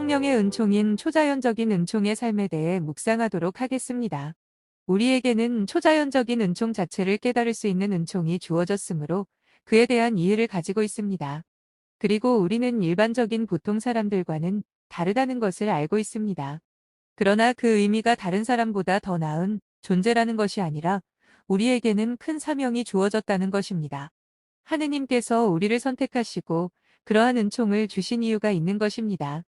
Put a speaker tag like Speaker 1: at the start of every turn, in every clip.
Speaker 1: 성령의 은총인 초자연적인 은총의 삶에 대해 묵상하도록 하겠습니다. 우리에게는 초자연적인 은총 자체를 깨달을 수 있는 은총이 주어졌으므로 그에 대한 이해를 가지고 있습니다. 그리고 우리는 일반적인 보통 사람들과는 다르다는 것을 알고 있습니다. 그러나 그 의미가 다른 사람보다 더 나은 존재라는 것이 아니라 우리에게는 큰 사명이 주어졌다는 것입니다. 하느님께서 우리를 선택하시고 그러한 은총을 주신 이유가 있는 것입니다.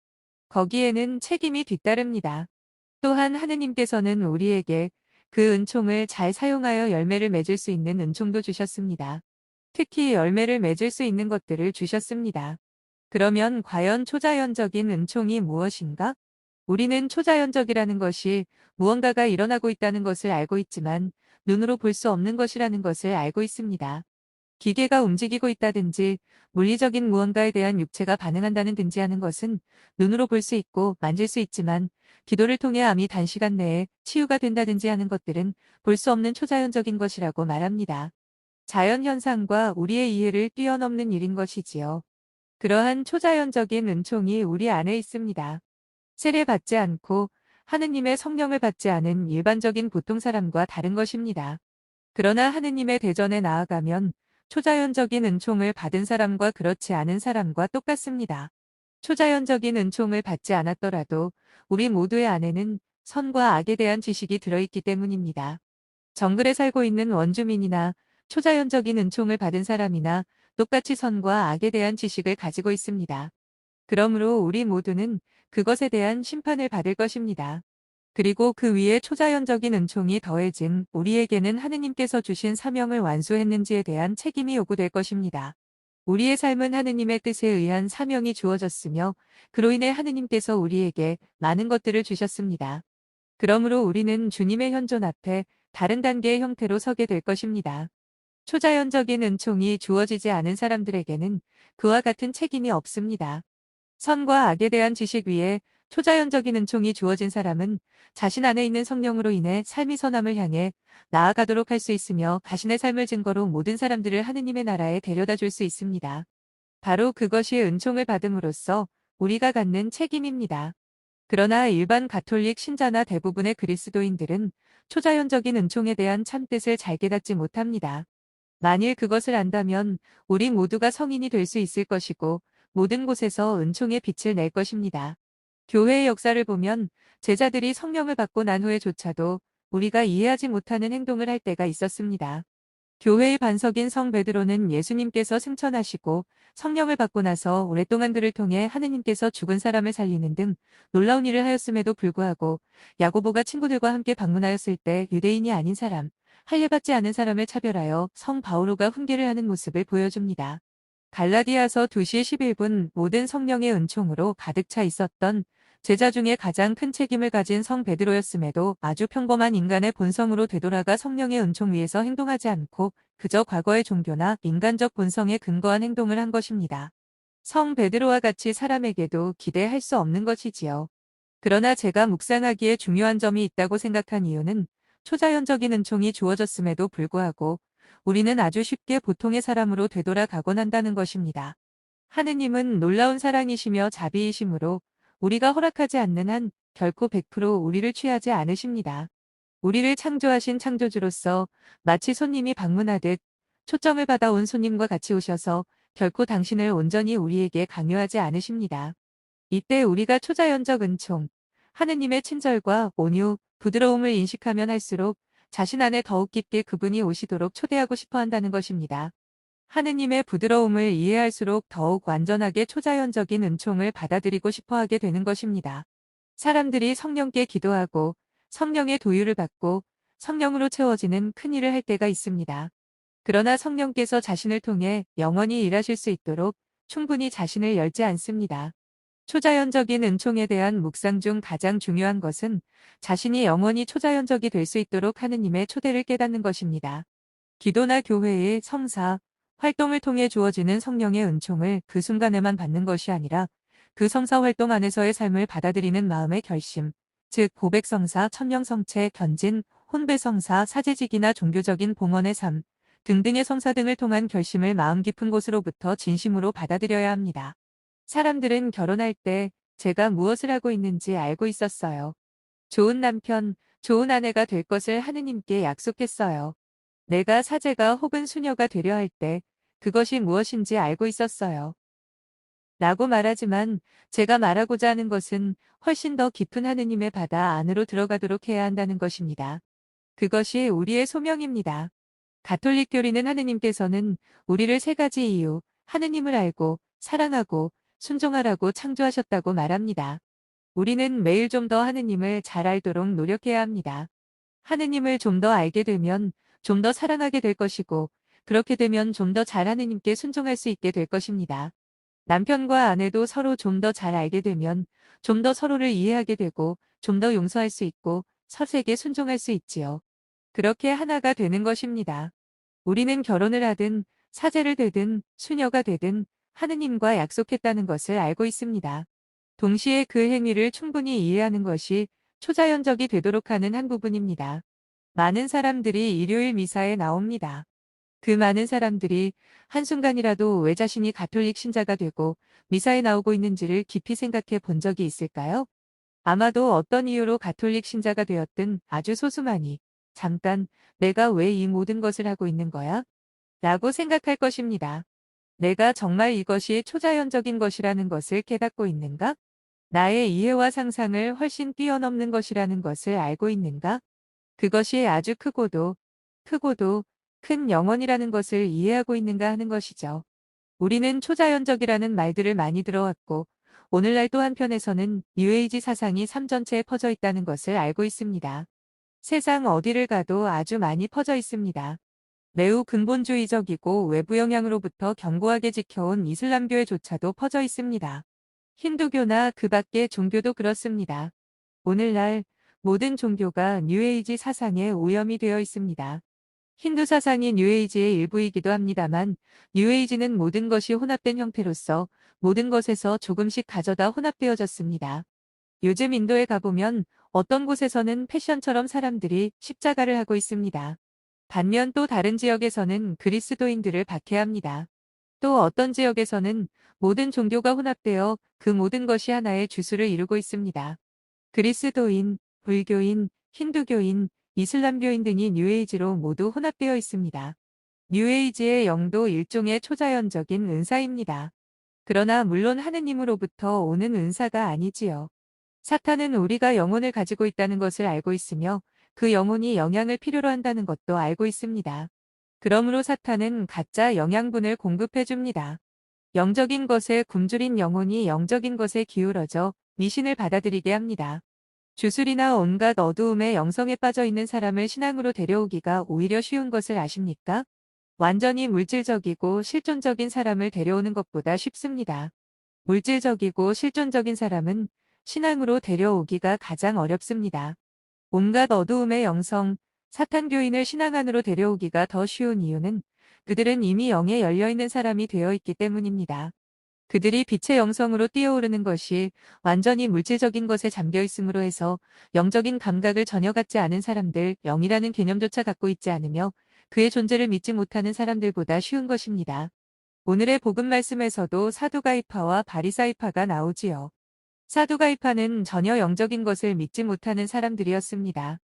Speaker 1: 거기에는 책임이 뒤따릅니다. 또한 하느님께서는 우리에게 그 은총을 잘 사용하여 열매를 맺을 수 있는 은총도 주셨습니다. 특히 열매를 맺을 수 있는 것들을 주셨습니다. 그러면 과연 초자연적인 은총이 무엇인가? 우리는 초자연적이라는 것이 무언가가 일어나고 있다는 것을 알고 있지만 눈으로 볼 수 없는 것이라는 것을 알고 있습니다. 기계가 움직이고 있다든지 물리적인 무언가에 대한 육체가 반응한다는 든지 하는 것은 눈으로 볼 수 있고 만질 수 있지만 기도를 통해 암이 단시간 내에 치유가 된다든지 하는 것들은 볼 수 없는 초자연적인 것이라고 말합니다. 자연현상과 우리의 이해를 뛰어넘는 일인 것이지요. 그러한 초자연적인 은총이 우리 안에 있습니다. 세례받지 않고 하느님의 성령을 받지 않은 일반적인 보통 사람과 다른 것입니다. 그러나 하느님의 대전에 나아가면 초자연적인 은총을 받은 사람과 그렇지 않은 사람과 똑같습니다. 초자연적인 은총을 받지 않았더라도 우리 모두의 안에는 선과 악에 대한 지식이 들어있기 때문입니다. 정글에 살고 있는 원주민이나 초자연적인 은총을 받은 사람이나 똑같이 선과 악에 대한 지식을 가지고 있습니다. 그러므로 우리 모두는 그것에 대한 심판을 받을 것입니다. 그리고 그 위에 초자연적인 은총이 더해진 우리에게는 하느님께서 주신 사명을 완수했는지에 대한 책임이 요구될 것입니다. 우리의 삶은 하느님의 뜻에 의한 사명이 주어졌으며 그로 인해 하느님께서 우리에게 많은 것들을 주셨습니다. 그러므로 우리는 주님의 현존 앞에 다른 단계의 형태로 서게 될 것입니다. 초자연적인 은총이 주어지지 않은 사람들에게는 그와 같은 책임이 없습니다. 선과 악에 대한 지식 위에 초자연적인 은총이 주어진 사람은 자신 안에 있는 성령으로 인해 삶이 선함을 향해 나아가도록 할 수 있으며 자신의 삶을 증거로 모든 사람들을 하느님의 나라에 데려다 줄 수 있습니다. 바로 그것이 은총을 받음으로써 우리가 갖는 책임입니다. 그러나 일반 가톨릭 신자나 대부분의 그리스도인들은 초자연적인 은총에 대한 참뜻을 잘 깨닫지 못합니다. 만일 그것을 안다면 우리 모두가 성인이 될 수 있을 것이고 모든 곳에서 은총의 빛을 낼 것입니다. 교회의 역사를 보면 제자들이 성령을 받고 난 후에조차도 우리가 이해하지 못하는 행동을 할 때가 있었습니다. 교회의 반석인 성 베드로는 예수님께서 승천하시고 성령을 받고 나서 오랫동안 그를 통해 하느님께서 죽은 사람을 살리는 등 놀라운 일을 하였음에도 불구하고 야고보가 친구들과 함께 방문하였을 때 유대인이 아닌 사람, 할례받지 않은 사람을 차별하여 성 바오로가 훈계를 하는 모습을 보여줍니다. 갈라디아서 2시 11분 모든 성령의 은총으로 가득 차 있었던 제자 중에 가장 큰 책임을 가진 성 베드로였음에도 아주 평범한 인간의 본성으로 되돌아가 성령의 은총 위에서 행동하지 않고 그저 과거의 종교나 인간적 본성에 근거한 행동을 한 것입니다. 성 베드로와 같이 사람에게도 기대할 수 없는 것이지요. 그러나 제가 묵상하기에 중요한 점이 있다고 생각한 이유는 초자연적인 은총이 주어졌음에도 불구하고 우리는 아주 쉽게 보통의 사람으로 되돌아가곤 한다는 것입니다. 하느님은 놀라운 사랑이시며 자비이시므로 우리가 허락하지 않는 한 결코 100% 우리를 취하지 않으십니다. 우리를 창조하신 창조주로서 마치 손님이 방문하듯 초청을 받아 온 손님과 같이 오셔서 결코 당신을 온전히 우리에게 강요하지 않으십니다. 이때 우리가 초자연적 은총, 하느님의 친절과 온유, 부드러움을 인식하면 할수록 자신 안에 더욱 깊게 그분이 오시도록 초대하고 싶어 한다는 것입니다. 하느님의 부드러움을 이해할수록 더욱 완전하게 초자연적인 은총을 받아들이고 싶어 하게 되는 것입니다. 사람들이 성령께 기도하고 성령의 도유를 받고 성령으로 채워지는 큰 일을 할 때가 있습니다. 그러나 성령께서 자신을 통해 영원히 일하실 수 있도록 충분히 자신을 열지 않습니다. 초자연적인 은총에 대한 묵상 중 가장 중요한 것은 자신이 영원히 초자연적이 될 수 있도록 하느님의 초대를 깨닫는 것입니다. 기도나 교회의 성사, 활동을 통해 주어지는 성령의 은총을 그 순간에만 받는 것이 아니라 그 성사 활동 안에서의 삶을 받아들이는 마음의 결심, 즉 고백성사, 천명성체, 견진, 혼배성사, 사제직이나 종교적인 봉헌의 삶 등등의 성사 등을 통한 결심을 마음 깊은 곳으로부터 진심으로 받아들여야 합니다. 사람들은 결혼할 때 제가 무엇을 하고 있는지 알고 있었어요. 좋은 남편, 좋은 아내가 될 것을 하느님께 약속했어요. 내가 사제가 혹은 수녀가 되려 할 때 그것이 무엇인지 알고 있었어요. 라고 말하지만 제가 말하고자 하는 것은 훨씬 더 깊은 하느님의 바다 안으로 들어가도록 해야 한다는 것입니다. 그것이 우리의 소명입니다. 가톨릭 교리는 하느님께서는 우리를 세 가지 이유, 하느님을 알고, 사랑하고, 순종하라고 창조하셨다고 말합니다. 우리는 매일 좀 더 하느님을 잘 알도록 노력해야 합니다. 하느님을 좀 더 알게 되면 좀 더 사랑하게 될 것이고, 그렇게 되면 좀 더 잘 하느님께 순종할 수 있게 될 것입니다. 남편과 아내도 서로 좀 더 잘 알게 되면 좀 더 서로를 이해하게 되고, 좀 더 용서할 수 있고, 서로에게 순종할 수 있지요. 그렇게 하나가 되는 것입니다. 우리는 결혼을 하든 사제를 되든 수녀가 되든 하느님과 약속했다는 것을 알고 있습니다. 동시에 그 행위를 충분히 이해하는 것이 초자연적이 되도록 하는 한 부분입니다. 많은 사람들이 일요일 미사에 나옵니다. 그 많은 사람들이 한순간이라도 왜 자신이 가톨릭 신자가 되고 미사에 나오고 있는지를 깊이 생각해 본 적이 있을까요? 아마도 어떤 이유로 가톨릭 신자가 되었든 아주 소수만이 잠깐 내가 왜 이 모든 것을 하고 있는 거야? 라고 생각할 것입니다. 내가 정말 이것이 초자연적인 것이라는 것을 깨닫고 있는가? 나의 이해와 상상을 훨씬 뛰어넘는 것이라는 것을 알고 있는가? 그것이 아주 크고도 큰 영혼이라는 것을 이해하고 있는가 하는 것이죠. 우리는 초자연적이라는 말들을 많이 들어왔고 오늘날 또 한편에서는 뉴에이지 사상이 삶 전체에 퍼져 있다는 것을 알고 있습니다. 세상 어디를 가도 아주 많이 퍼져 있습니다. 매우 근본주의적이고 외부 영향으로부터 견고하게 지켜온 이슬람교에조차도 퍼져 있습니다. 힌두교나 그 밖의 종교도 그렇습니다. 오늘날 모든 종교가 뉴에이지 사상의 오염이 되어 있습니다. 힌두 사상이 뉴에이지의 일부이기도 합니다만 뉴에이지는 모든 것이 혼합된 형태로서 모든 것에서 조금씩 가져다 혼합되어졌습니다. 요즘 인도에 가보면 어떤 곳에서는 패션처럼 사람들이 십자가를 하고 있습니다. 반면 또 다른 지역에서는 그리스도인들을 박해합니다. 또 어떤 지역에서는 모든 종교가 혼합되어 그 모든 것이 하나의 주술을 이루고 있습니다. 그리스도인, 불교인, 힌두교인, 이슬람교인 등이 뉴에이지로 모두 혼합되어 있습니다. 뉴에이지의 영도 일종의 초자연적인 은사입니다. 그러나 물론 하느님으로부터 오는 은사가 아니지요. 사탄은 우리가 영혼을 가지고 있다는 것을 알고 있으며 그 영혼이 영향을 필요로 한다는 것도 알고 있습니다. 그러므로 사탄은 가짜 영양분을 공급해 줍니다. 영적인 것에 굶주린 영혼이 영적인 것에 기울어져 미신을 받아들이게 합니다. 주술이나 온갖 어두움의 영성에 빠져 있는 사람을 신앙으로 데려오기가 오히려 쉬운 것을 아십니까? 완전히 물질적이고 실존적인 사람을 데려오는 것보다 쉽습니다. 물질적이고 실존적인 사람은 신앙으로 데려오기가 가장 어렵습니다. 온갖 어두움의 영성, 사탄 교인을 신앙 안으로 데려오기가 더 쉬운 이유는 그들은 이미 영에 열려있는 사람이 되어 있기 때문입니다. 그들이 빛의 영성으로 뛰어오르는 것이 완전히 물질적인 것에 잠겨 있음으로 해서 영적인 감각을 전혀 갖지 않은 사람들, 영이라는 개념조차 갖고 있지 않으며 그의 존재를 믿지 못하는 사람들보다 쉬운 것입니다. 오늘의 복음 말씀에서도 사두가이파와 바리사이파가 나오지요. 사두가이파는 전혀 영적인 것을 믿지 못하는 사람들이었습니다.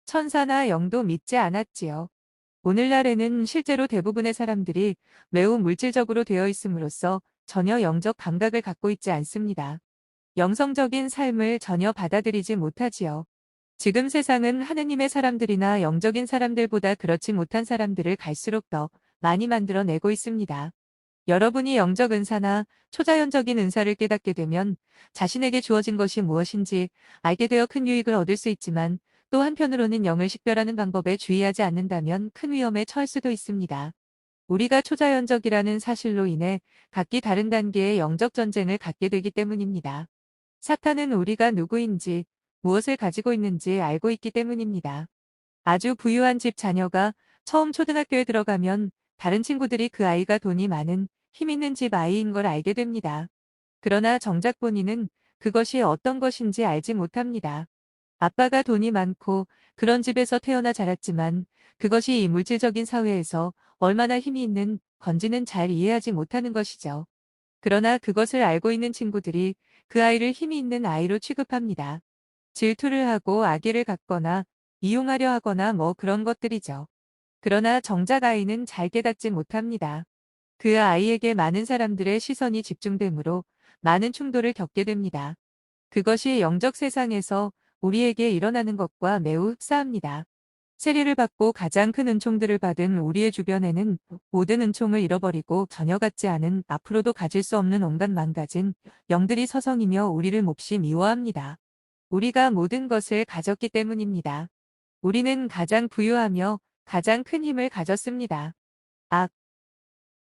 Speaker 1: 천사나 영도 믿지 않았지요. 오늘날에는 실제로 대부분의 사람들이 매우 물질적으로 되어 있음으로써 전혀 영적 감각을 갖고 있지 않습니다. 영성적인 삶을 전혀 받아들이지 못하지요. 지금 세상은 하느님의 사람들이나 영적인 사람들보다 그렇지 못한 사람들을 갈수록 더 많이 만들어내고 있습니다. 여러분이 영적 은사나 초자연적인 은사를 깨닫게 되면 자신에게 주어진 것이 무엇인지 알게 되어 큰 유익을 얻을 수 있지만 또 한편으로는 영을 식별하는 방법에 주의하지 않는다면 큰 위험에 처할 수도 있습니다. 우리가 초자연적이라는 사실로 인해 각기 다른 단계의 영적 전쟁을 갖게 되기 때문입니다. 사탄은 우리가 누구인지 무엇을 가지고 있는지 알고 있기 때문입니다. 아주 부유한 집 자녀가 처음 초등학교에 들어가면 다른 친구들이 그 아이가 돈이 많은 힘 있는 집 아이인 걸 알게 됩니다. 그러나 정작 본인은 그것이 어떤 것인지 알지 못합니다. 아빠가 돈이 많고 그런 집에서 태어나 자랐지만 그것이 이 물질적인 사회에서 얼마나 힘이 있는 건지는 잘 이해하지 못하는 것이죠. 그러나 그것을 알고 있는 친구들이 그 아이를 힘이 있는 아이로 취급합니다. 질투를 하고 악의를 갖거나 이용하려 하거나 뭐 그런 것들이죠. 그러나 정작 아이는 잘 깨닫지 못합니다. 그 아이에게 많은 사람들의 시선이 집중되므로 많은 충돌을 겪게 됩니다. 그것이 영적 세상에서 우리에게 일어나는 것과 매우 흡사합니다. 세례를 받고 가장 큰 은총들을 받은 우리의 주변에는 모든 은총을 잃어버리고 전혀 갖지 않은, 앞으로도 가질 수 없는 온갖 망가진 영들이 서성이며 우리를 몹시 미워합니다. 우리가 모든 것을 가졌기 때문입니다. 우리는 가장 부유하며 가장 큰 힘을 가졌습니다. 악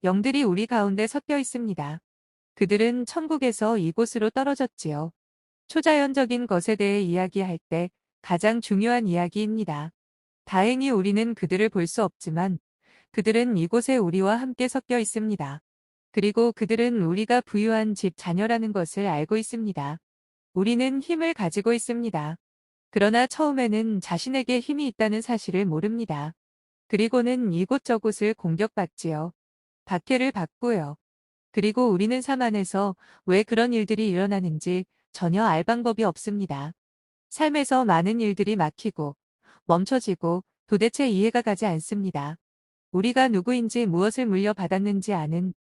Speaker 1: 영들이 우리 가운데 섞여 있습니다. 그들은 천국에서 이곳으로 떨어졌지요. 초자연적인 것에 대해 이야기할 때 가장 중요한 이야기입니다. 다행히 우리는 그들을 볼 수 없지만 그들은 이곳에 우리와 함께 섞여 있습니다. 그리고 그들은 우리가 부유한 집 자녀라는 것을 알고 있습니다. 우리는 힘을 가지고 있습니다. 그러나 처음에는 자신에게 힘이 있다는 사실을 모릅니다. 그리고는 이곳저곳을 공격받지요. 박해를 받고요. 그리고 우리는 삶 안에서 왜 그런 일들이 일어나는지 전혀 알 방법이 없습니다. 삶에서 많은 일들이 막히고 멈춰지고 도대체 이해가 가지 않습니다. 우리가 누구인지 무엇을 물려받았는지 아는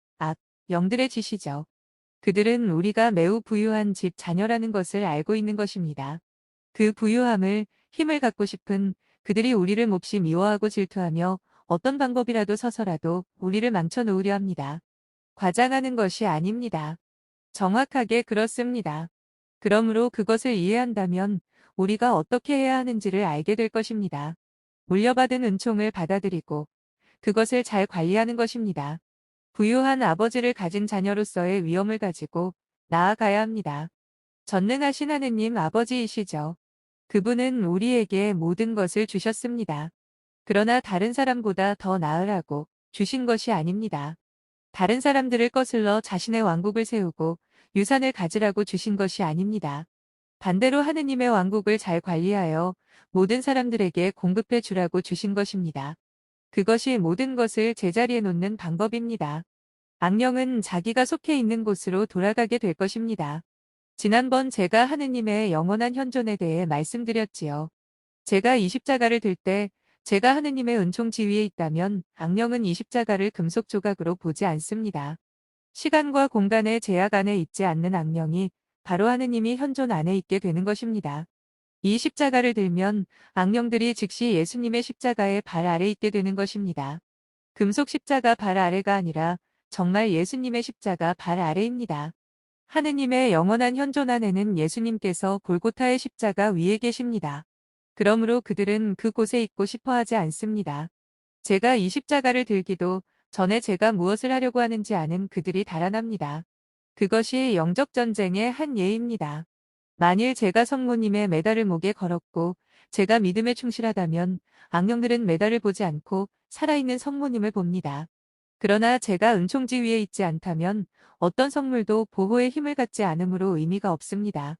Speaker 1: 영들의 짓이죠. 그들은 우리가 매우 부유한 집 자녀라는 것을 알고 있는 것입니다. 그 부유함을, 힘을 갖고 싶은 그들이 우리를 몹시 미워하고 질투하며 어떤 방법이라도 서서라도 우리를 망쳐놓으려 합니다. 과장하는 것이 아닙니다. 정확하게 그렇습니다. 그러므로 그것을 이해한다면 우리가 어떻게 해야 하는지를 알게 될 것입니다. 물려받은 은총을 받아들이고 그것을 잘 관리하는 것입니다. 부유한 아버지를 가진 자녀로서의 위엄을 가지고 나아가야 합니다. 전능하신 하느님 아버지이시죠. 그분은 우리에게 모든 것을 주셨습니다. 그러나 다른 사람보다 더 나으라고 주신 것이 아닙니다. 다른 사람들을 거슬러 자신의 왕국을 세우고 유산을 가지라고 주신 것이 아닙니다. 반대로 하느님의 왕국을 잘 관리하여 모든 사람들에게 공급해 주라고 주신 것입니다. 그것이 모든 것을 제자리에 놓는 방법입니다. 악령은 자기가 속해 있는 곳으로 돌아가게 될 것입니다. 지난번 제가 하느님의 영원한 현존에 대해 말씀드렸지요. 제가 이 십자가를 들 때 제가 하느님의 은총 지위에 있다면 악령은 이 십자가를 금속 조각으로 보지 않습니다. 시간과 공간의 제약 안에 있지 않는 악령이 바로 하느님이 현존 안에 있게 되는 것입니다. 이 십자가를 들면 악령들이 즉시 예수님의 십자가의 발 아래 있게 되는 것입니다. 금속 십자가 발 아래가 아니라 정말 예수님의 십자가 발 아래입니다. 하느님의 영원한 현존 안에는 예수님께서 골고타의 십자가 위에 계십니다. 그러므로 그들은 그곳에 있고 싶어 하지 않습니다. 제가 이 십자가를 들기도 전에 제가 무엇을 하려고 하는지 아는 그들이 달아납니다. 그것이 영적 전쟁의 한 예입니다. 만일 제가 성모님의 메달을 목에 걸었고 제가 믿음에 충실하다면 악령들은 메달을 보지 않고 살아있는 성모님을 봅니다. 그러나 제가 은총지 위에 있지 않다면 어떤 성물도 보호의 힘을 갖지 않으므로 의미가 없습니다.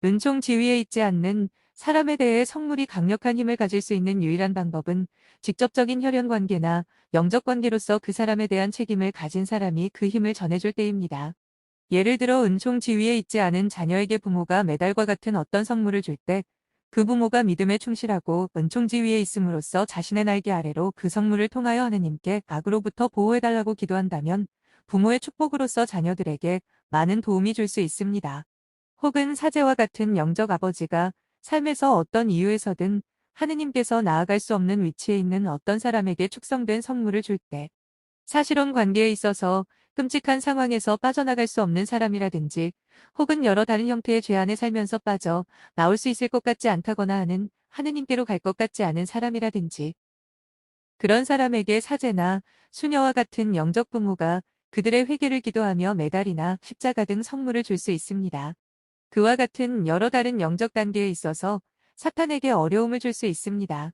Speaker 1: 은총지 위에 있지 않는 사람에 대해 성물이 강력한 힘을 가질 수 있는 유일한 방법은 직접적인 혈연 관계나 영적 관계로서 그 사람에 대한 책임을 가진 사람이 그 힘을 전해줄 때입니다. 예를 들어 은총 지위에 있지 않은 자녀에게 부모가 메달과 같은 어떤 선물을 줄 때 그 부모가 믿음에 충실하고 은총 지위에 있음으로써 자신의 날개 아래로 그 선물을 통하여 하느님께 악으로부터 보호해달라고 기도한다면 부모의 축복으로서 자녀들에게 많은 도움이 줄 수 있습니다. 혹은 사제와 같은 영적 아버지가 삶에서 어떤 이유에서든 하느님께서 나아갈 수 없는 위치에 있는 어떤 사람에게 축성된 선물을 줄 때 사실혼 관계에 있어서 끔찍한 상황에서 빠져나갈 수 없는 사람이라든지 혹은 여러 다른 형태의 죄 안에 살면서 빠져 나올 수 있을 것 같지 않다거나 하는 하느님께로 갈 것 같지 않은 사람이라든지 그런 사람에게 사제나 수녀와 같은 영적 부모가 그들의 회개를 기도하며 메달이나 십자가 등 선물을 줄 수 있습니다. 그와 같은 여러 다른 영적 단계에 있어서 사탄에게 어려움을 줄 수 있습니다.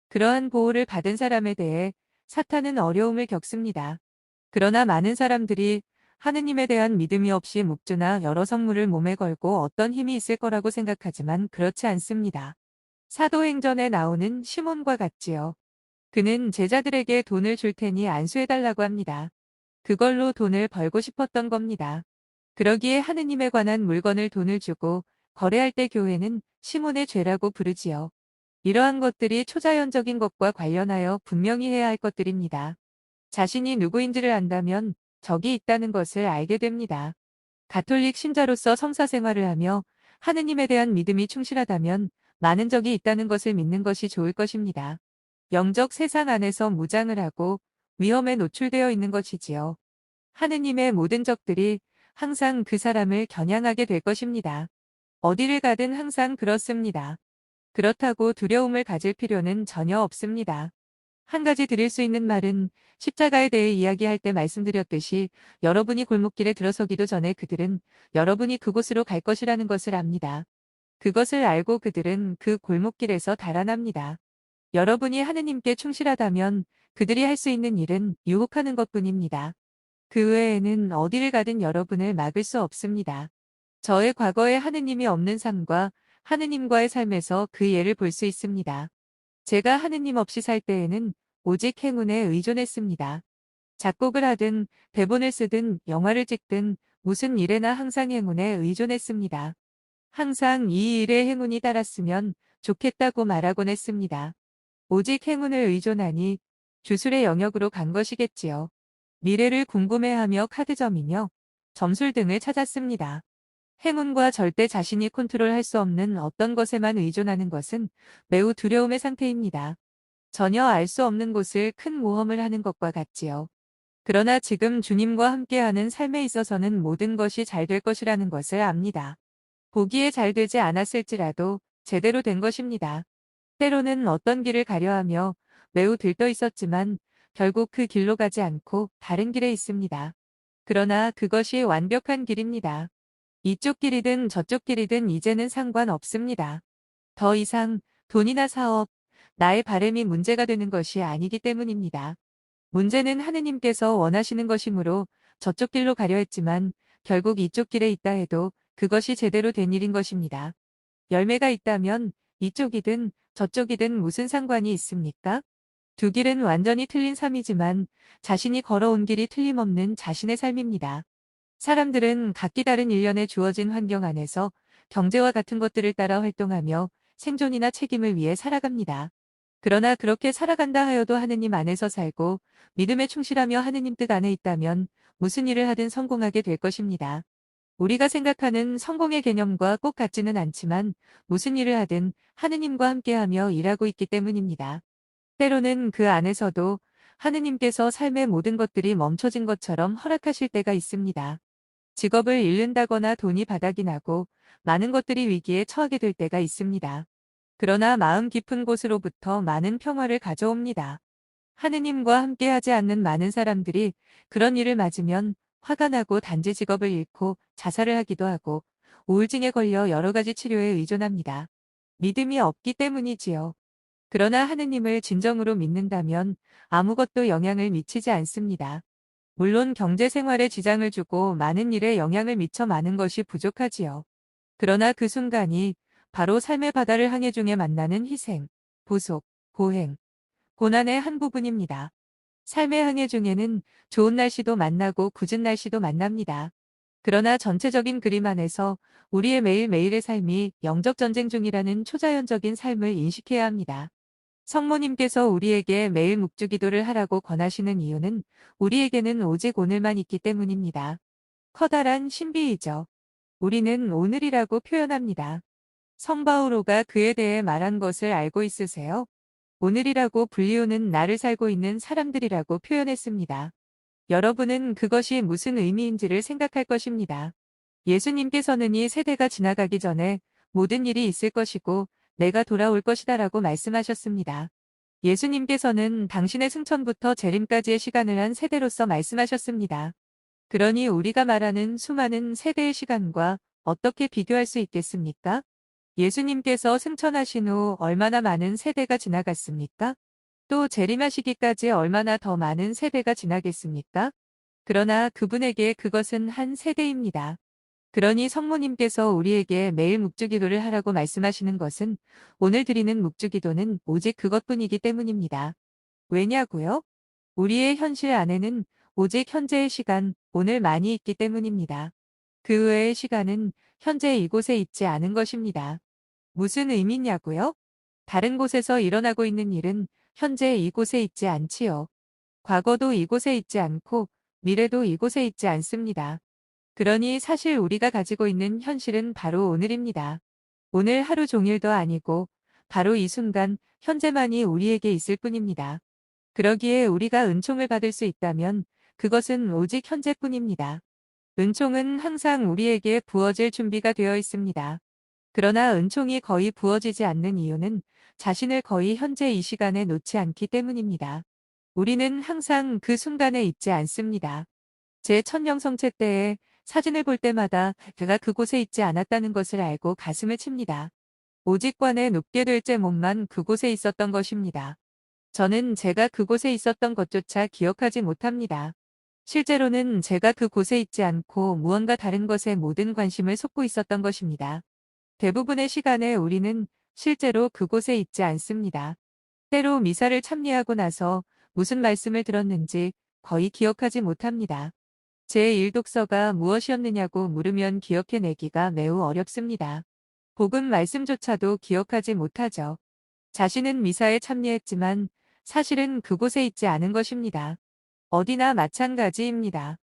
Speaker 1: 그러한 보호를 받은 사람에 대해 사탄은 어려움을 겪습니다. 그러나 많은 사람들이 하느님에 대한 믿음이 없이 묵주나 여러 성물을 몸에 걸고 어떤 힘이 있을 거라고 생각하지만 그렇지 않습니다. 사도행전에 나오는 시몬과 같지요. 그는 제자들에게 돈을 줄 테니 안수해달라고 합니다. 그걸로 돈을 벌고 싶었던 겁니다. 그러기에 하느님에 관한 물건을 돈을 주고 거래할 때 교회는 시몬의 죄라고 부르지요. 이러한 것들이 초자연적인 것과 관련하여 분명히 해야 할 것들입니다. 자신이 누구인지를 안다면 적이 있다는 것을 알게 됩니다. 가톨릭 신자로서 성사 생활을 하며 하느님에 대한 믿음이 충실하다면 많은 적이 있다는 것을 믿는 것이 좋을 것입니다. 영적 세상 안에서 무장을 하고 위험에 노출되어 있는 것이지요. 하느님의 모든 적들이 항상 그 사람을 겨냥하게 될 것입니다. 어디를 가든 항상 그렇습니다. 그렇다고 두려움을 가질 필요는 전혀 없습니다. 한 가지 드릴 수 있는 말은 십자가에 대해 이야기할 때 말씀드렸듯이 여러분이 골목길에 들어서기도 전에 그들은 여러분이 그곳으로 갈 것이라는 것을 압니다. 그것을 알고 그들은 그 골목길에서 달아납니다. 여러분이 하느님께 충실하다면 그들이 할 수 있는 일은 유혹하는 것뿐입니다. 그 외에는 어디를 가든 여러분을 막을 수 없습니다. 저의 과거에 하느님이 없는 삶과 하느님과의 삶에서 그 예를 볼 수 있습니다. 제가 하느님 없이 살 때에는 오직 행운에 의존했습니다. 작곡을 하든 대본을 쓰든 영화를 찍든 무슨 일에나 항상 행운에 의존했습니다. 항상 이 일에 행운이 따랐으면 좋겠다고 말하곤 했습니다. 오직 행운을 의존하니 주술의 영역으로 간 것이겠지요. 미래를 궁금해하며 카드점이며 점술 등을 찾았습니다. 행운과 절대 자신이 컨트롤할 수 없는 어떤 것에만 의존하는 것은 매우 두려움의 상태입니다. 전혀 알 수 없는 곳을 큰 모험을 하는 것과 같지요. 그러나 지금 주님과 함께하는 삶에 있어서는 모든 것이 잘 될 것이라는 것을 압니다. 보기에 잘 되지 않았을지라도 제대로 된 것입니다. 때로는 어떤 길을 가려 하며 매우 들떠 있었지만 결국 그 길로 가지 않고 다른 길에 있습니다. 그러나 그것이 완벽한 길입니다. 이쪽 길이든 저쪽 길이든 이제는 상관없습니다. 더 이상 돈이나 사업, 나의 바램이 문제가 되는 것이 아니기 때문입니다. 문제는 하느님께서 원하시는 것이므로 저쪽 길로 가려 했지만 결국 이쪽 길에 있다 해도 그것이 제대로 된 일인 것입니다. 열매가 있다면 이쪽이든 저쪽이든 무슨 상관이 있습니까? 두 길은 완전히 틀린 삶이지만 자신이 걸어온 길이 틀림없는 자신의 삶입니다. 사람들은 각기 다른 일련에 주어진 환경 안에서 경제와 같은 것들을 따라 활동하며 생존이나 책임을 위해 살아갑니다. 그러나 그렇게 살아간다 하여도 하느님 안에서 살고 믿음에 충실하며 하느님 뜻 안에 있다면 무슨 일을 하든 성공하게 될 것입니다. 우리가 생각하는 성공의 개념과 꼭 같지는 않지만 무슨 일을 하든 하느님과 함께하며 일하고 있기 때문입니다. 때로는 그 안에서도 하느님께서 삶의 모든 것들이 멈춰진 것처럼 허락하실 때가 있습니다. 직업을 잃는다거나 돈이 바닥이 나고 많은 것들이 위기에 처하게 될 때가 있습니다. 그러나 마음 깊은 곳으로부터 많은 평화를 가져옵니다. 하느님과 함께하지 않는 많은 사람들이 그런 일을 맞으면 화가 나고 단지 직업을 잃고 자살을 하기도 하고 우울증에 걸려 여러 가지 치료에 의존합니다. 믿음이 없기 때문이지요. 그러나 하느님을 진정으로 믿는다면 아무것도 영향을 미치지 않습니다. 물론 경제 생활에 지장을 주고 많은 일에 영향을 미쳐 많은 것이 부족하지요. 그러나 그 순간이 바로 삶의 바다를 항해 중에 만나는 희생, 보속, 고행, 고난의 한 부분입니다. 삶의 항해 중에는 좋은 날씨도 만나고 굳은 날씨도 만납니다. 그러나 전체적인 그림 안에서 우리의 매일매일의 삶이 영적 전쟁 중이라는 초자연적인 삶을 인식해야 합니다. 성모님께서 우리에게 매일 묵주기도를 하라고 권하시는 이유는 우리에게는 오직 오늘만 있기 때문입니다. 커다란 신비이죠. 우리는 오늘이라고 표현합니다. 성바오로가 그에 대해 말한 것을 알고 있으세요? 오늘이라고 불리우는 나를 살고 있는 사람들이라고 표현했습니다. 여러분은 그것이 무슨 의미인지를 생각할 것입니다. 예수님께서는 이 세대가 지나가기 전에 모든 일이 있을 것이고 내가 돌아올 것이다라고 말씀하셨습니다. 예수님께서는 당신의 승천부터 재림까지의 시간을 한 세대로서 말씀하셨습니다. 그러니 우리가 말하는 수많은 세대의 시간과 어떻게 비교할 수 있겠습니까? 예수님께서 승천하신 후 얼마나 많은 세대가 지나갔습니까? 또 재림하시기까지 얼마나 더 많은 세대가 지나겠습니까? 그러나 그분에게 그것은 한 세대입니다. 그러니 성모님께서 우리에게 매일 묵주기도를 하라고 말씀하시는 것은 오늘 드리는 묵주기도는 오직 그것뿐이기 때문입니다. 왜냐고요? 우리의 현실 안에는 오직 현재의 시간, 오늘만이 있기 때문입니다. 그 외의 시간은 현재 이곳에 있지 않은 것입니다. 무슨 의미냐고요? 다른 곳에서 일어나고 있는 일은 현재 이곳에 있지 않지요. 과거도 이곳에 있지 않고 미래도 이곳에 있지 않습니다. 그러니 사실 우리가 가지고 있는 현실은 바로 오늘입니다. 오늘 하루 종일도 아니고 바로 이 순간 현재만이 우리에게 있을 뿐입니다. 그러기에 우리가 은총을 받을 수 있다면 그것은 오직 현재뿐입니다. 은총은 항상 우리에게 부어질 준비가 되어 있습니다. 그러나 은총이 거의 부어지지 않는 이유는 자신을 거의 현재 이 시간에 놓지 않기 때문입니다. 우리는 항상 그 순간에 있지 않습니다. 제 천년성체 때에 사진을 볼 때마다 그가 그곳에 있지 않았다는 것을 알고 가슴을 칩니다. 오직관에 눕게 될 제목만 그곳에 있었던 것입니다. 저는 제가 그곳에 있었던 것조차 기억하지 못합니다. 실제로는 제가 그곳에 있지 않고 무언가 다른 것에 모든 관심을 쏟고 있었던 것입니다. 대부분의 시간에 우리는 실제로 그곳에 있지 않습니다. 때로 미사를 참여하고 나서 무슨 말씀을 들었는지 거의 기억하지 못합니다. 제1독서가 무엇이었느냐고 물으면 기억해내기가 매우 어렵습니다. 복음 말씀조차도 기억하지 못하죠. 자신은 미사에 참여했지만 사실은 그곳에 있지 않은 것입니다. 어디나 마찬가지입니다.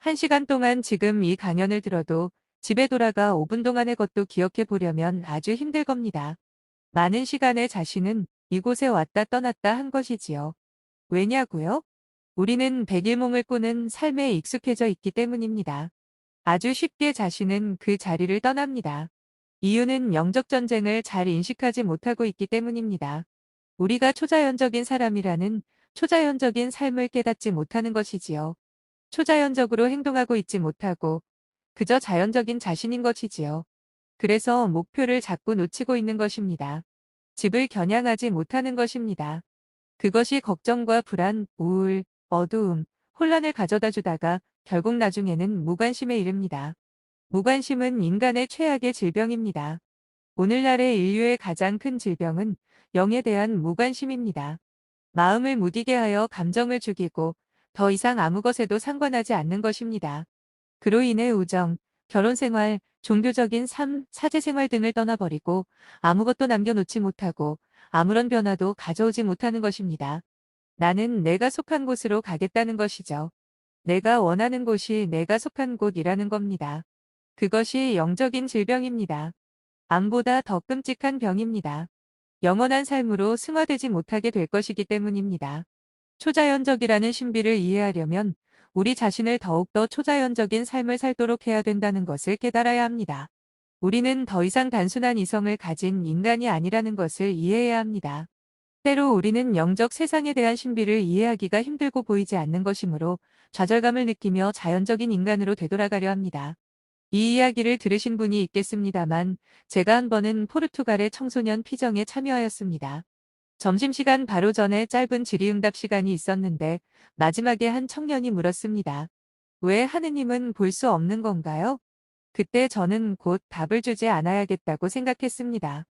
Speaker 1: 1시간 동안 지금 이 강연을 들어도 집에 돌아가 5분 동안의 것도 기억해 보려면 아주 힘들 겁니다. 많은 시간에 자신은 이곳에 왔다 떠났다 한 것이지요. 왜냐고요? 우리는 백일몽을 꾸는 삶에 익숙해져 있기 때문입니다. 아주 쉽게 자신은 그 자리를 떠납니다. 이유는 영적 전쟁을 잘 인식하지 못하고 있기 때문입니다. 우리가 초자연적인 사람이라는 초자연적인 삶을 깨닫지 못하는 것이지요. 초자연적으로 행동하고 있지 못하고 그저 자연적인 자신인 것이지요. 그래서 목표를 자꾸 놓치고 있는 것입니다. 집을 겨냥하지 못하는 것입니다. 그것이 걱정과 불안, 우울, 어두움, 혼란을 가져다 주다가 결국 나중에는 무관심에 이릅니다. 무관심은 인간의 최악의 질병입니다. 오늘날의 인류의 가장 큰 질병은 영에 대한 무관심입니다. 마음을 무디게 하여 감정을 죽이고 더 이상 아무 것에도 상관하지 않는 것입니다. 그로 인해 우정, 결혼생활, 종교적인 삶, 사제생활 등을 떠나버리고 아무것도 남겨놓지 못하고 아무런 변화도 가져오지 못하는 것입니다. 나는 내가 속한 곳으로 가겠다는 것이죠. 내가 원하는 곳이 내가 속한 곳이라는 겁니다. 그것이 영적인 질병입니다. 암보다 더 끔찍한 병입니다. 영원한 삶으로 승화되지 못하게 될 것이기 때문입니다. 초자연적이라는 신비를 이해하려면 우리 자신을 더욱더 초자연적인 삶을 살도록 해야 된다는 것을 깨달아야 합니다. 우리는 더 이상 단순한 이성을 가진 인간이 아니라는 것을 이해해야 합니다. 때로 우리는 영적 세상에 대한 신비를 이해하기가 힘들고 보이지 않는 것이므로 좌절감을 느끼며 자연적인 인간으로 되돌아가려 합니다. 이 이야기를 들으신 분이 있겠습니다만 제가 한 번은 포르투갈의 청소년 피정에 참여하였습니다. 점심시간 바로 전에 짧은 질의응답 시간이 있었는데 마지막에 한 청년이 물었습니다. 왜 하느님은 볼 수 없는 건가요? 그때 저는 곧 답을 주지 않아야겠다고 생각했습니다.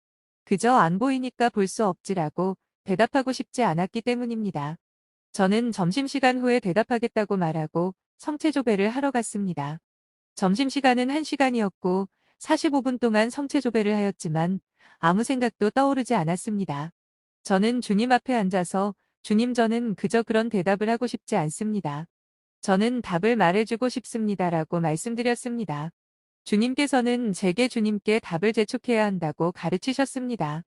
Speaker 1: 그저 안 보이니까 볼 수 없지라고 대답하고 싶지 않았기 때문입니다. 저는 점심시간 후에 대답하겠다고 말하고 성체조배를 하러 갔습니다. 점심시간은 1시간이었고 45분 동안 성체조배를 하였지만 아무 생각도 떠오르지 않았습니다. 저는 주님 앞에 앉아서 주님 저는 그저 그런 대답을 하고 싶지 않습니다. 저는 답을 말해주고 싶습니다라고 말씀드렸습니다. 주님께서는 제게 주님께 답을 재촉해야 한다고 가르치셨습니다.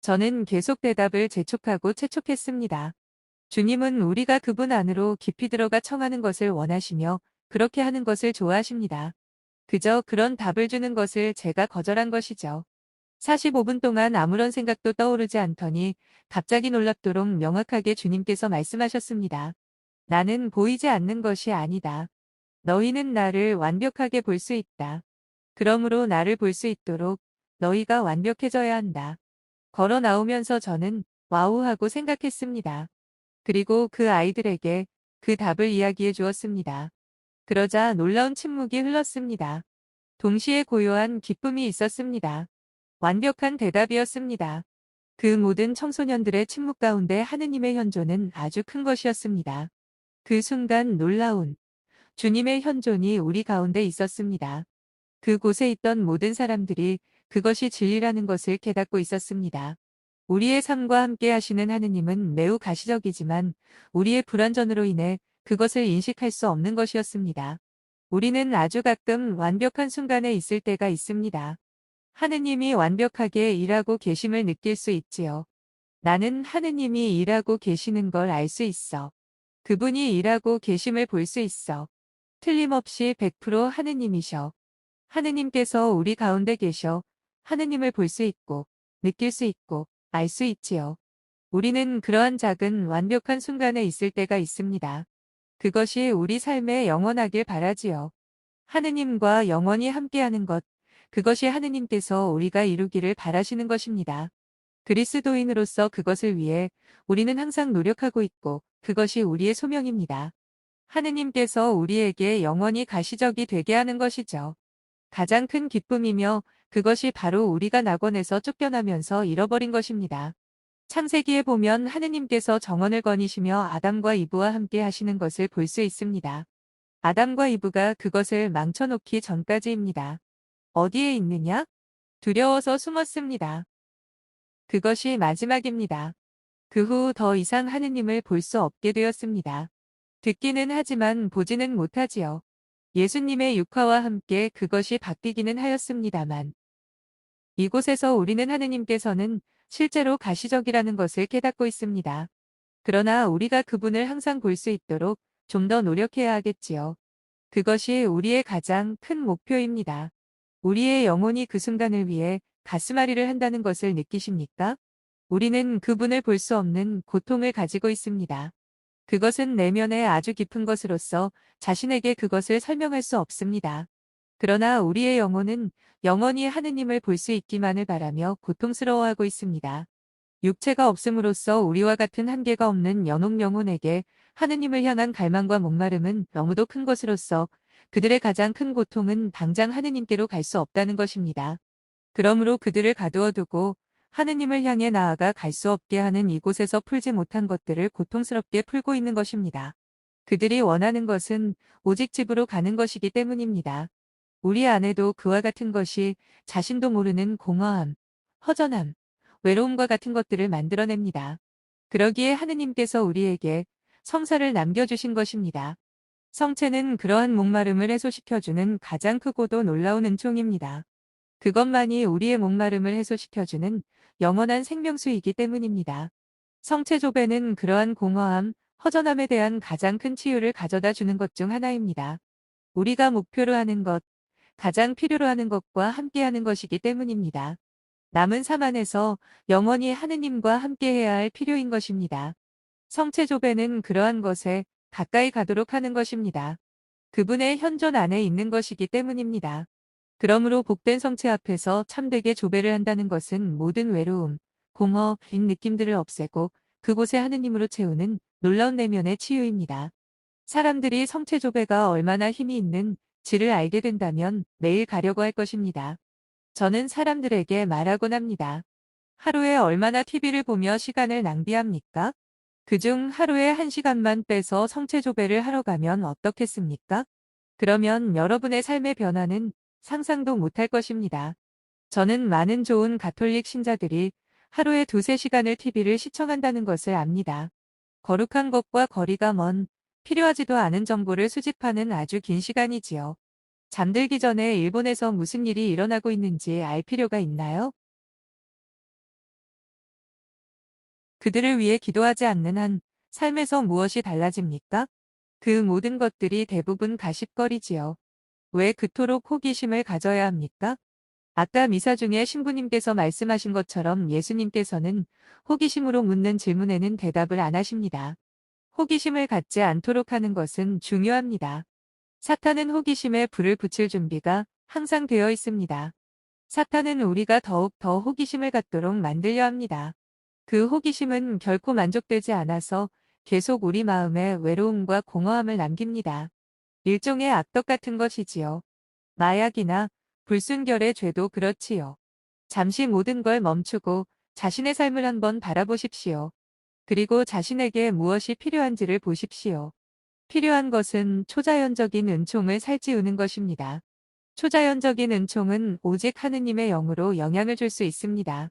Speaker 1: 저는 계속 대답을 재촉하고 채촉했습니다. 주님은 우리가 그분 안으로 깊이 들어가 청하는 것을 원하시며 그렇게 하는 것을 좋아하십니다. 그저 그런 답을 주는 것을 제가 거절한 것이죠. 45분 동안 아무런 생각도 떠오르지 않더니 갑자기 놀랍도록 명확하게 주님께서 말씀하셨습니다. 나는 보이지 않는 것이 아니다. 너희는 나를 완벽하게 볼 수 있다. 그러므로 나를 볼 수 있도록 너희가 완벽해져야 한다. 걸어 나오면서 저는 와우하고 생각했습니다. 그리고 그 아이들에게 그 답을 이야기해 주었습니다. 그러자 놀라운 침묵이 흘렀습니다. 동시에 고요한 기쁨이 있었습니다. 완벽한 대답이었습니다. 그 모든 청소년들의 침묵 가운데 하느님의 현존은 아주 큰 것이었습니다. 그 순간 놀라운 주님의 현존이 우리 가운데 있었습니다. 그곳에 있던 모든 사람들이 그것이 진리라는 것을 깨닫고 있었습니다. 우리의 삶과 함께 하시는 하느님은 매우 가시적이지만 우리의 불완전으로 인해 그것을 인식할 수 없는 것이었습니다. 우리는 아주 가끔 완벽한 순간에 있을 때가 있습니다. 하느님이 완벽하게 일하고 계심을 느낄 수 있지요. 나는 하느님이 일하고 계시는 걸 알 수 있어. 그분이 일하고 계심을 볼 수 있어. 틀림없이 100% 하느님이셔. 하느님께서 우리 가운데 계셔 하느님을 볼 수 있고, 느낄 수 있고, 알 수 있지요. 우리는 그러한 작은 완벽한 순간에 있을 때가 있습니다. 그것이 우리 삶에 영원하길 바라지요. 하느님과 영원히 함께하는 것, 그것이 하느님께서 우리가 이루기를 바라시는 것입니다. 그리스도인으로서 그것을 위해 우리는 항상 노력하고 있고 그것이 우리의 소명입니다. 하느님께서 우리에게 영원히 가시적이 되게 하는 것이죠. 가장 큰 기쁨이며 그것이 바로 우리가 낙원에서 쫓겨나면서 잃어버린 것입니다. 창세기에 보면 하느님께서 정원을 거니시며 아담과 이브와 함께 하시는 것을 볼 수 있습니다. 아담과 이브가 그것을 망쳐놓기 전까지입니다. 어디에 있느냐? 두려워서 숨었습니다. 그것이 마지막입니다. 그 후 더 이상 하느님을 볼 수 없게 되었습니다. 듣기는 하지만 보지는 못하지요. 예수님의 육화와 함께 그것이 바뀌기는 하였습니다만 이곳에서 우리는 하느님께서는 실제로 가시적이라는 것을 깨닫고 있습니다. 그러나 우리가 그분을 항상 볼 수 있도록 좀 더 노력해야 하겠지요. 그것이 우리의 가장 큰 목표입니다. 우리의 영혼이 그 순간을 위해 가슴앓이를 한다는 것을 느끼십니까? 우리는 그분을 볼 수 없는 고통을 가지고 있습니다. 그것은 내면의 아주 깊은 것으로서 자신에게 그것을 설명할 수 없습니다. 그러나 우리의 영혼은 영원히 하느님을 볼 수 있기만을 바라며 고통스러워하고 있습니다. 육체가 없음으로써 우리와 같은 한계가 없는 연옥 영혼에게 하느님을 향한 갈망과 목마름은 너무도 큰 것으로서 그들의 가장 큰 고통은 당장 하느님께로 갈 수 없다는 것입니다. 그러므로 그들을 가두어 두고 하느님을 향해 나아가 갈 수 없게 하는 이곳에서 풀지 못한 것들을 고통스럽게 풀고 있는 것입니다. 그들이 원하는 것은 오직 집으로 가는 것이기 때문입니다. 우리 안에도 그와 같은 것이 자신도 모르는 공허함, 허전함, 외로움과 같은 것들을 만들어냅니다. 그러기에 하느님께서 우리에게 성사를 남겨주신 것입니다. 성체는 그러한 목마름을 해소시켜주는 가장 크고도 놀라운 은총입니다. 그것만이 우리의 목마름을 해소시켜주는 영원한 생명수이기 때문입니다. 성체조배는 그러한 공허함, 허전함에 대한 가장 큰 치유를 가져다 주는 것 중 하나입니다. 우리가 목표로 하는 것, 가장 필요로 하는 것과 함께하는 것이기 때문입니다. 남은 삶 안에서 영원히 하느님과 함께해야 할 필요인 것입니다. 성체조배는 그러한 것에 가까이 가도록 하는 것입니다. 그분의 현존 안에 있는 것이기 때문입니다. 그러므로 복된 성체 앞에서 참되게 조배를 한다는 것은 모든 외로움, 공허, 빈 느낌들을 없애고 그곳에 하느님으로 채우는 놀라운 내면의 치유입니다. 사람들이 성체 조배가 얼마나 힘이 있는 지를 알게 된다면 매일 가려고 할 것입니다. 저는 사람들에게 말하곤 합니다. 하루에 얼마나 TV를 보며 시간을 낭비합니까? 그중 하루에 1시간만 빼서 성체 조배를 하러 가면 어떻겠습니까? 그러면 여러분의 삶의 변화는 상상도 못할 것입니다. 저는 많은 좋은 가톨릭 신자들이 하루에 2~3시간을 TV를 시청한다는 것을 압니다. 거룩한 것과 거리가 먼, 필요하지도 않은 정보를 수집하는 아주 긴 시간이지요. 잠들기 전에 일본에서 무슨 일이 일어나고 있는지 알 필요가 있나요? 그들을 위해 기도하지 않는 한 삶에서 무엇이 달라집니까? 그 모든 것들이 대부분 가십거리지요. 왜 그토록 호기심을 가져야 합니까? 아까 미사 중에 신부님께서 말씀하신 것처럼 예수님께서는 호기심으로 묻는 질문에는 대답을 안 하십니다. 호기심을 갖지 않도록 하는 것은 중요합니다. 사탄은 호기심에 불을 붙일 준비가 항상 되어 있습니다. 사탄은 우리가 더욱 더 호기심을 갖도록 만들려 합니다. 그 호기심은 결코 만족되지 않아서 계속 우리 마음에 외로움과 공허함을 남깁니다. 일종의 악덕 같은 것이지요. 마약이나 불순결의 죄도 그렇지요. 잠시 모든 걸 멈추고 자신의 삶을 한번 바라보십시오. 그리고 자신에게 무엇이 필요한지를 보십시오. 필요한 것은 초자연적인 은총을 살찌우는 것입니다. 초자연적인 은총은 오직 하느님의 영으로 영향을 줄 수 있습니다.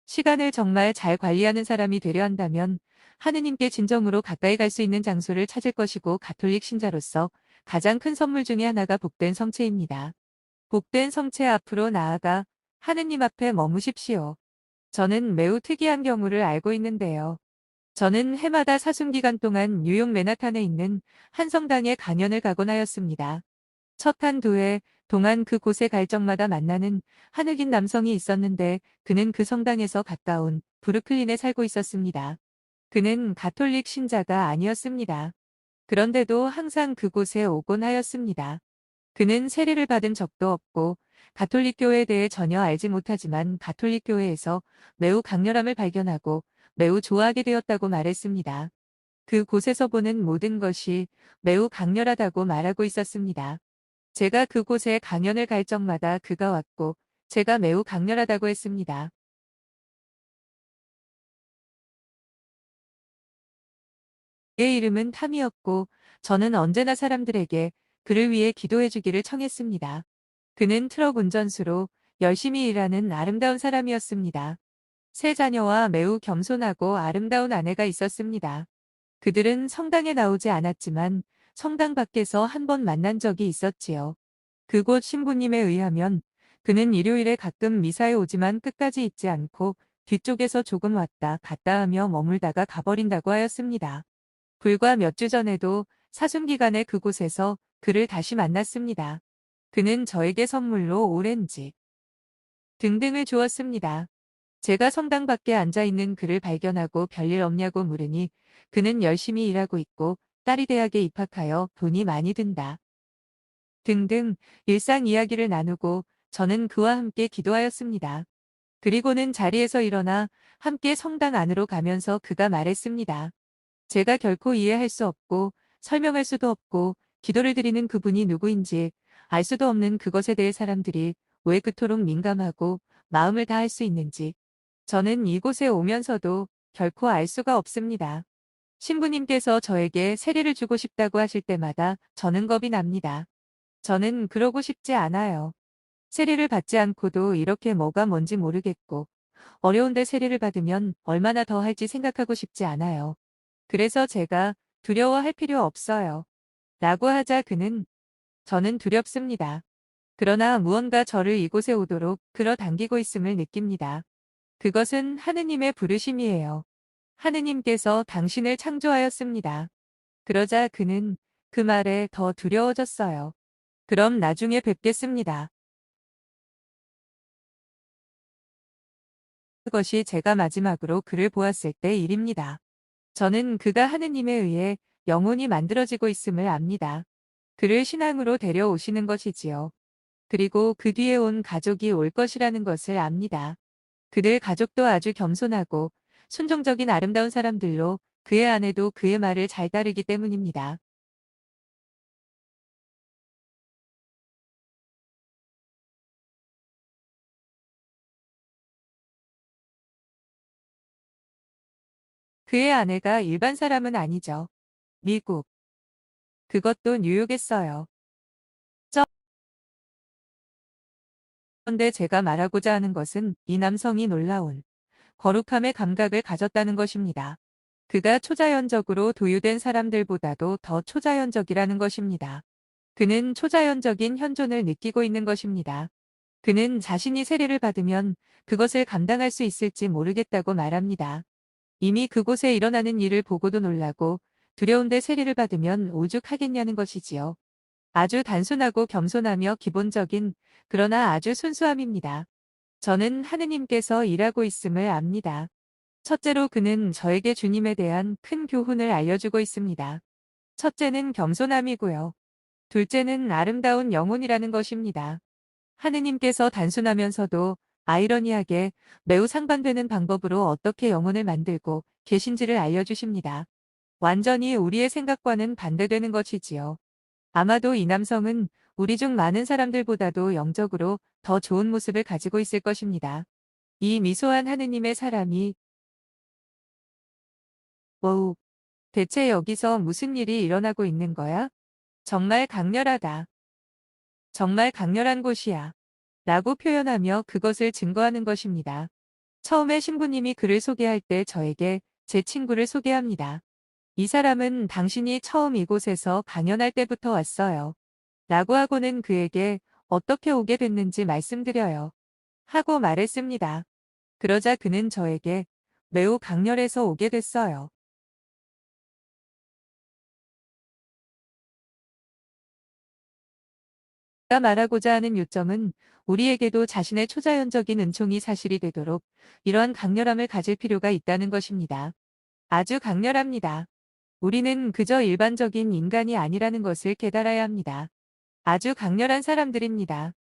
Speaker 1: 시간을 정말 잘 관리하는 사람이 되려 한다면 하느님께 진정으로 가까이 갈 수 있는 장소를 찾을 것이고, 가톨릭 신자로서 가장 큰 선물 중에 하나가 복된 성체입니다. 복된 성체 앞으로 나아가 하느님 앞에 머무십시오. 저는 매우 특이한 경우를 알고 있는데요. 저는 해마다 사순기간 동안 뉴욕 맨하탄에 있는 한 성당에 강연을 가곤 하였습니다. 첫 한 두 해 동안 그곳에 갈 적마다 만나는 한 흑인 남성이 있었는데, 그는 그 성당에서 가까운 브루클린에 살고 있었습니다. 그는 가톨릭 신자가 아니었습니다. 그런데도 항상 그곳에 오곤 하였습니다. 그는 세례를 받은 적도 없고 가톨릭 교회에 대해 전혀 알지 못하지만 가톨릭 교회에서 매우 강렬함을 발견하고 매우 좋아하게 되었다고 말했습니다. 그곳에서 보는 모든 것이 매우 강렬하다고 말하고 있었습니다. 제가 그곳에 강연을 갈 적마다 그가 왔고 제가 매우 강렬하다고 했습니다. 그의 이름은 탐이었고 저는 언제나 사람들에게 그를 위해 기도해 주기를 청했습니다. 그는 트럭 운전수로 열심히 일하는 아름다운 사람이었습니다. 세 자녀와 매우 겸손하고 아름다운 아내가 있었습니다. 그들은 성당에 나오지 않았지만 성당 밖에서 한 번 만난 적이 있었지요. 그곳 신부님에 의하면 그는 일요일에 가끔 미사에 오지만 끝까지 있지 않고 뒤쪽에서 조금 왔다 갔다 하며 머물다가 가버린다고 하였습니다. 불과 몇 주 전에도 사순기간에 그곳에서 그를 다시 만났습니다. 그는 저에게 선물로 오렌지 등등을 주었습니다. 제가 성당 밖에 앉아 있는 그를 발견하고 별일 없냐고 물으니 그는 열심히 일하고 있고 딸이 대학에 입학하여 돈이 많이 든다 등등 일상 이야기를 나누고 저는 그와 함께 기도하였습니다. 그리고는 자리에서 일어나 함께 성당 안으로 가면서 그가 말했습니다. 제가 결코 이해할 수 없고 설명할 수도 없고 기도를 드리는 그분이 누구인지 알 수도 없는 그것에 대해 사람들이 왜 그토록 민감하고 마음을 다할 수 있는지 저는 이곳에 오면서도 결코 알 수가 없습니다. 신부님께서 저에게 세례를 주고 싶다고 하실 때마다 저는 겁이 납니다. 저는 그러고 싶지 않아요. 세례를 받지 않고도 이렇게 뭐가 뭔지 모르겠고 어려운데 세례를 받으면 얼마나 더 할지 생각하고 싶지 않아요. 그래서 제가 두려워할 필요 없어요. 라고 하자 그는 저는 두렵습니다. 그러나 무언가 저를 이곳에 오도록 끌어당기고 있음을 느낍니다. 그것은 하느님의 부르심이에요. 하느님께서 당신을 창조하였습니다. 그러자 그는 그 말에 더 두려워졌어요. 그럼 나중에 뵙겠습니다. 그것이 제가 마지막으로 그를 보았을 때 일입니다. 저는 그가 하느님에 의해 영혼이 만들어지고 있음을 압니다. 그를 신앙으로 데려오시는 것이지요. 그리고 그 뒤에 온 가족이 올 것이라는 것을 압니다. 그들 가족도 아주 겸손하고 순종적인 아름다운 사람들로 그의 아내도 그의 말을 잘 따르기 때문입니다. 그의 아내가 일반 사람은 아니죠. 미국. 그것도 뉴욕에서요. 그런데 제가 말하고자 하는 것은 이 남성이 놀라운 거룩함의 감각을 가졌다는 것입니다. 그가 초자연적으로 도유된 사람들보다도 더 초자연적이라는 것입니다. 그는 초자연적인 현존을 느끼고 있는 것입니다. 그는 자신이 세례를 받으면 그것을 감당할 수 있을지 모르겠다고 말합니다. 이미 그곳에 일어나는 일을 보고도 놀라고 두려운데 세례를 받으면 오죽하겠냐는 것이지요. 아주 단순하고 겸손하며 기본적인 그러나 아주 순수함입니다. 저는 하느님께서 일하고 있음을 압니다. 첫째로 그는 저에게 주님에 대한 큰 교훈을 알려주고 있습니다. 첫째는 겸손함이고요. 둘째는 아름다운 영혼이라는 것입니다. 하느님께서 단순하면서도 아이러니하게 매우 상반되는 방법으로 어떻게 영혼을 만들고 계신지를 알려주십니다. 완전히 우리의 생각과는 반대되는 것이지요. 아마도 이 남성은 우리 중 많은 사람들보다도 영적으로 더 좋은 모습을 가지고 있을 것입니다. 이 미소한 하느님의 사람이 워우, 대체 여기서 무슨 일이 일어나고 있는 거야? 정말 강렬하다. 정말 강렬한 곳이야. 라고 표현하며 그것을 증거하는 것입니다. 처음에 신부님이 그를 소개할 때 저에게 제 친구를 소개합니다. 이 사람은 당신이 처음 이곳에서 강연할 때부터 왔어요. 라고 하고는 그에게 어떻게 오게 됐는지 말씀드려요. 하고 말했습니다. 그러자 그는 저에게 매우 강렬해서 오게 됐어요. 제가 말하고자 하는 요점은 우리에게도 자신의 초자연적인 은총이 사실이 되도록 이러한 강렬함을 가질 필요가 있다는 것입니다. 아주 강렬합니다. 우리는 그저 일반적인 인간이 아니라는 것을 깨달아야 합니다. 아주 강렬한 사람들입니다.